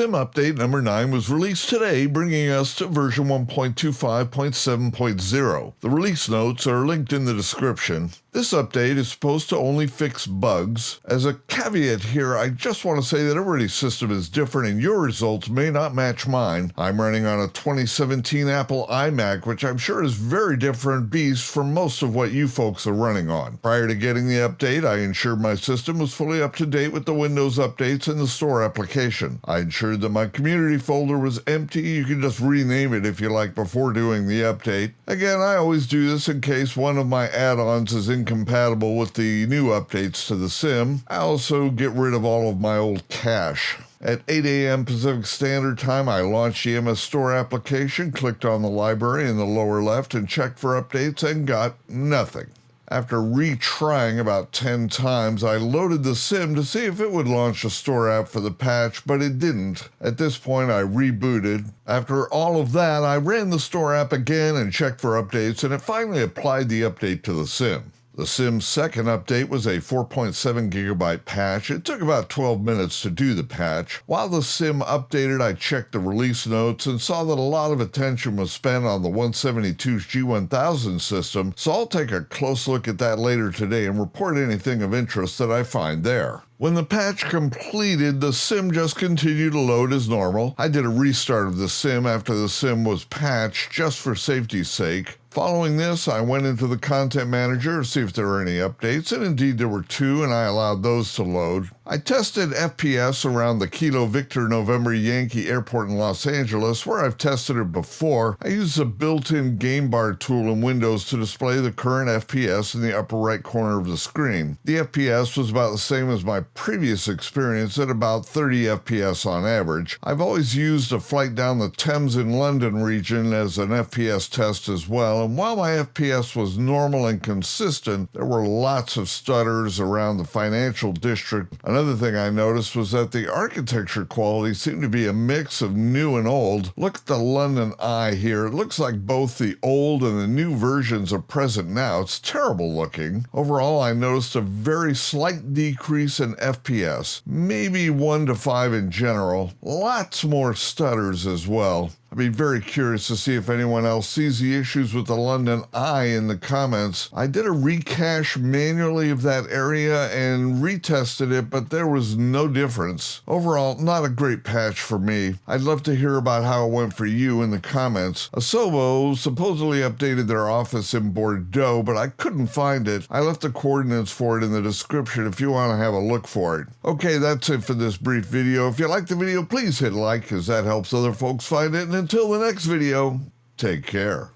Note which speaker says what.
Speaker 1: SIM update number 9 was released today, bringing us to version 1.25.7.0. The release notes are linked in the description. This update is supposed to only fix bugs. As a caveat here, I just want to say that everybody's system is different and your results may not match mine. I'm running on a 2017 Apple iMac, which I'm sure is very different beast from most of what you folks are running on. Prior to getting the update, I ensured my system was fully up to date with the Windows updates and the store application. I ensured that my community folder was empty. You can just rename it if you like before doing the update. Again, I always do this in case one of my add-ons is incompatible with the new updates to the SIM. I also get rid of all of my old cache. At 8 a.m. Pacific Standard Time, I launched the MS Store application, clicked on the library in the lower left, and checked for updates and got nothing. After retrying about 10 times, I loaded the SIM to see if it would launch a store app for the patch, but it didn't. At this point, I rebooted. After all of that, I ran the store app again and checked for updates, and it finally applied the update to the SIM. The SIM's second update was a 4.7 gigabyte patch. It took about 12 minutes to do the patch. While the SIM updated, I checked the release notes and saw that a lot of attention was spent on the 172's G1000 system, so I'll take a close look at that later today and report anything of interest that I find there. When the patch completed, the SIM just continued to load as normal. I did a restart of the SIM after the SIM was patched just for safety's sake. Following this, I went into the Content Manager to see if there were any updates, and indeed there were 2, and I allowed those to load. I tested FPS around the Kilo Victor November Yankee Airport in Los Angeles, where I've tested it before. I used a built-in game bar tool in Windows to display the current FPS in the upper right corner of the screen. The FPS was about the same as my previous experience at about 30 FPS on average. I've always used a flight down the Thames in London region as an FPS test as well, and while my FPS was normal and consistent, there were lots of stutters around the financial district. Another thing I noticed was that the architecture quality seemed to be a mix of new and old. Look at the London Eye here. It looks like both the old and the new versions are present now. It's terrible looking. Overall, I noticed a very slight decrease in FPS, maybe 1 to 5 in general. Lots more stutters as well. I'd be very curious to see if anyone else sees the issues with the London Eye in the comments. I did a recache manually of that area and retested it, but there was no difference. Overall, not a great patch for me. I'd love to hear about how it went for you in the comments. Asobo supposedly updated their office in Bordeaux, but I couldn't find it. I left the coordinates for it in the description if you want to have a look for it. Okay, that's it for this brief video. If you liked the video, please hit like, because that helps other folks find it. And until the next video, take care.